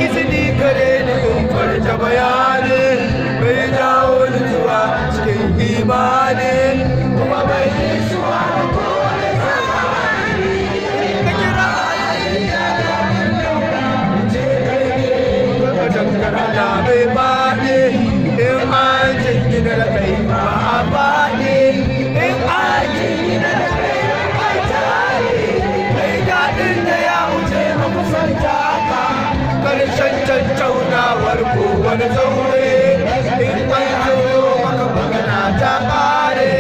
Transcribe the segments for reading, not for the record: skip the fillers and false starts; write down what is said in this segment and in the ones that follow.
izini gare ni in farta bayani bai dawo ni zuwa cikin imani kuma bai yi suwa da kowane zamani da kira na bai baɗi in an jingina da kai ba a baɗi in an jingina da kai ba a tare mai daɗin da ya wuce a kusanta ka ƙarshen tattaunawar kowane zaure in an zo maka magana ta ƙare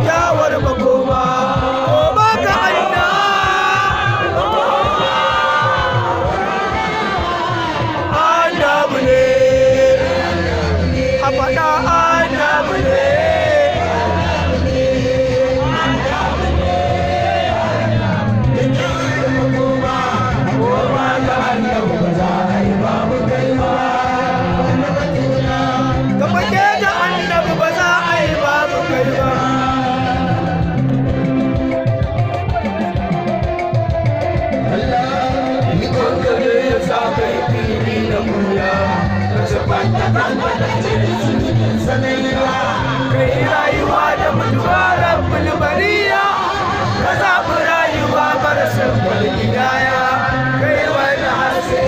kyawar makoma ko baka anna annabu ne a faɗa annabu ne kai rayuwa da mutuwa rabbul bariya ka zaɓi rayuwa marasin walgidaya kai wani haske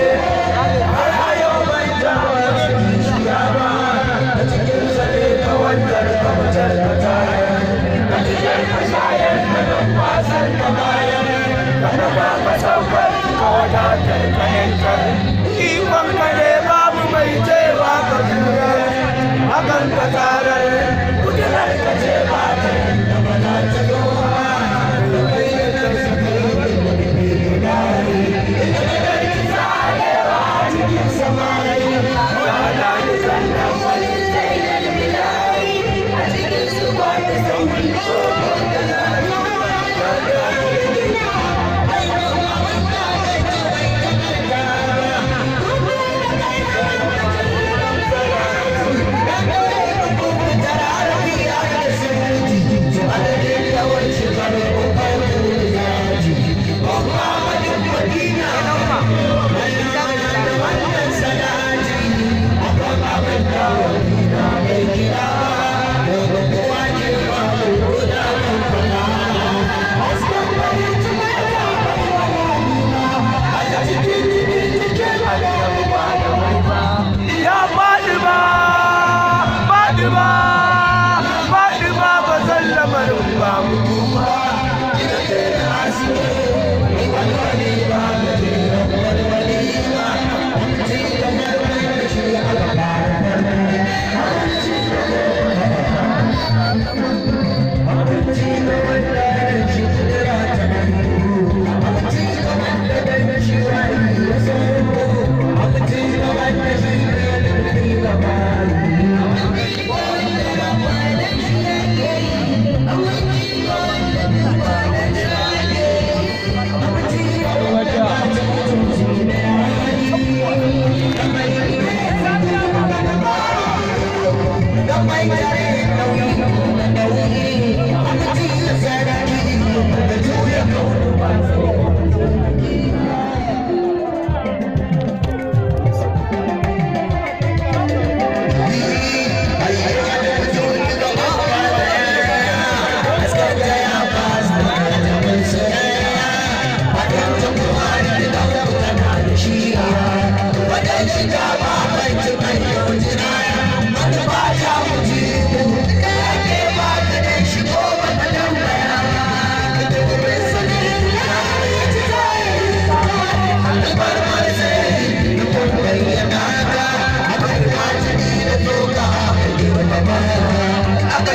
har hayo bai jama zuciya ba a cikin sane ka wanzar ka mutar ka tayar a cikin ka shayar ka numfasar ka bayan ka daga ka saukar ka wadatar ka yankar ikon ka ne babu mai cewa ka tura hakan ka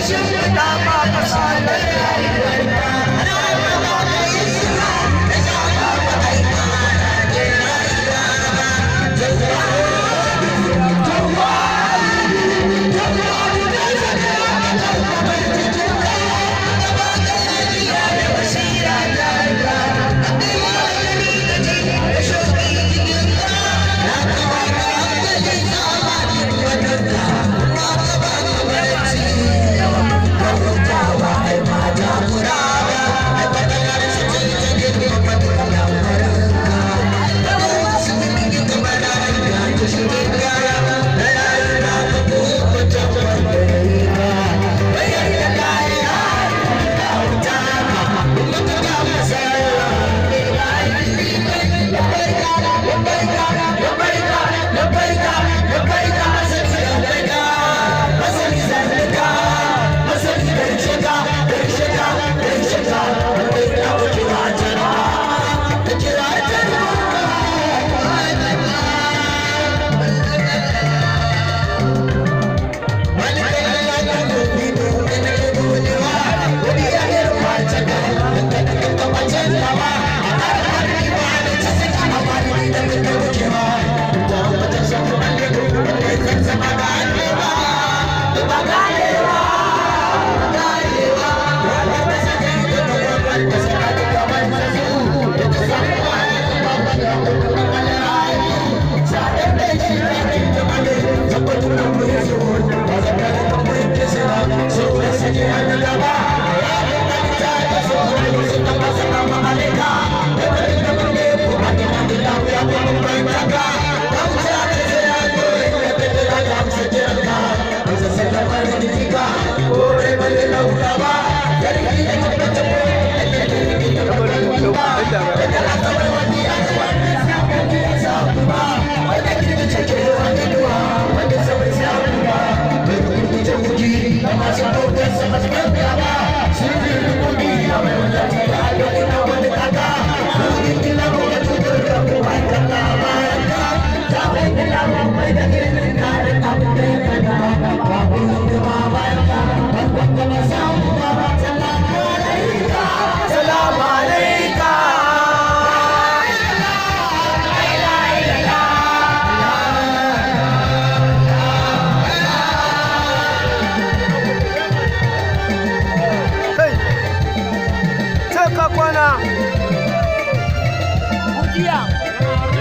shimfiɗa ma ƙasa da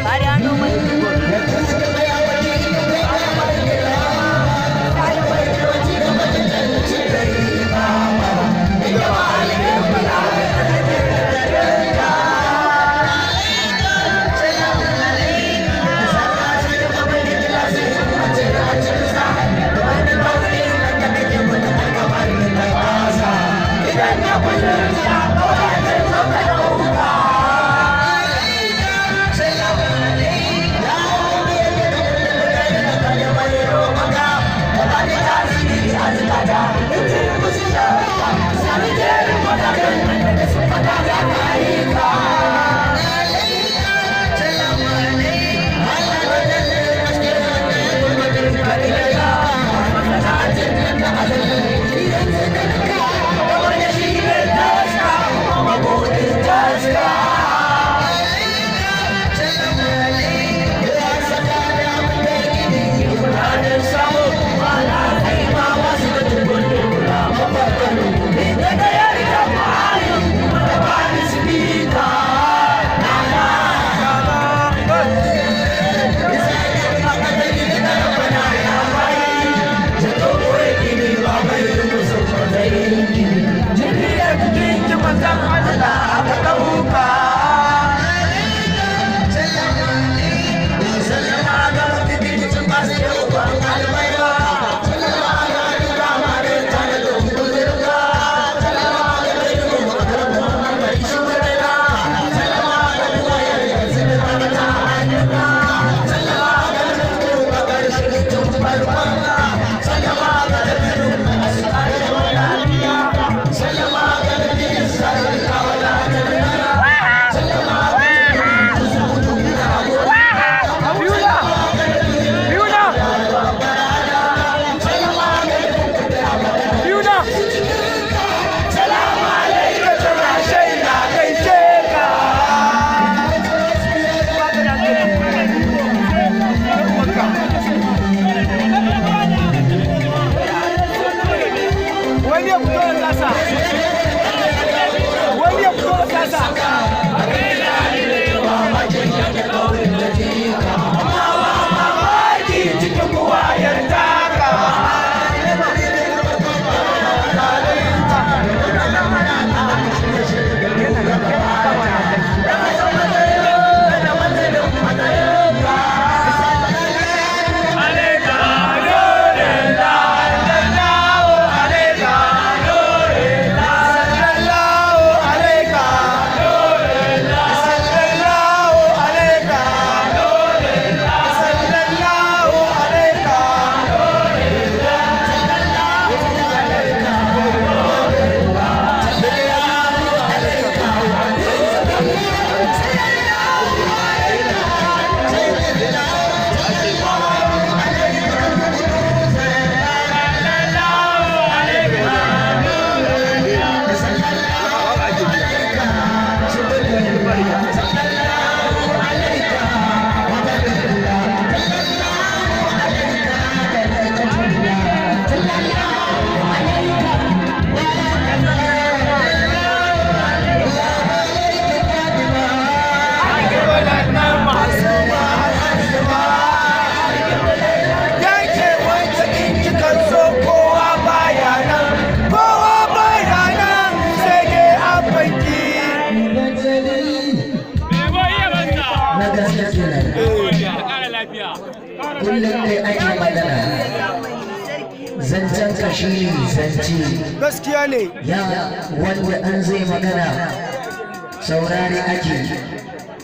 Hari anu kullum dai ake magana zancen ka shi ne zance gaskiya ne ya wanda an zai magana saurari ake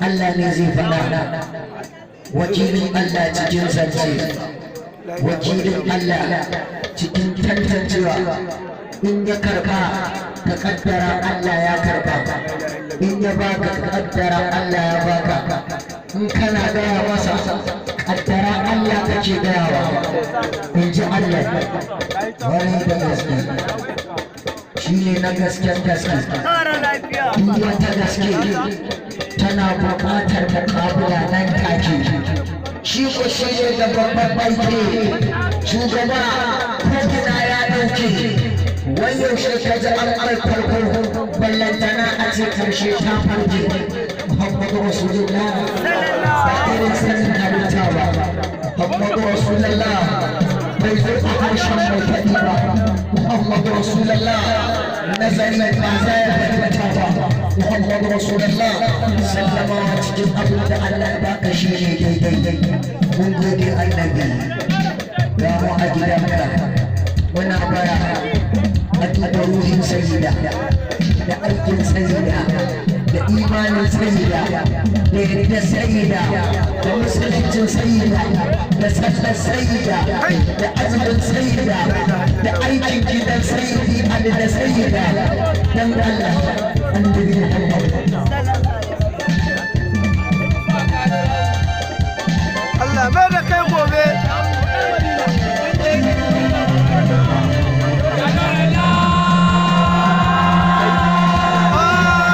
Allah ne zai faɗa wakilin Allah cikin zance wakilin Allah cikin tantancewa in ya karba ka kaddara Allah ya karba in ya baka ka kaddara Allah ya baka in kana gaya masa kaddara Allah kake gayawa in ji Allah wani da gaske shi ne na gasken gaske duk wata gaske tana buƙatar muƙabala nan take shi ko shi ne da babban baike shugaba ko gina ya ɗauke wani yaushe ka ji an farko ballantana a ce karshe ta farje Muhammadu Rasulullah ba irin sanin halitta ba Muhammadu Rasulullah bai zo a harshen mai faɗi ba Muhammadu Rasulullah nazari ba za ya fahimta ba Muhammadu Rasulullah sallamawa cikin abin da Allah ba ka shi ne daidai mun gode annabi ga mu a gidanka muna bara da ruhin sayyida da aikin sayyida da imanin sayyida da yadda sayyida da musuluncin sayyida da sallar sayyida da azumin sayyida da aikin gidan sayyidi ali da sayyida dan Allah an dubi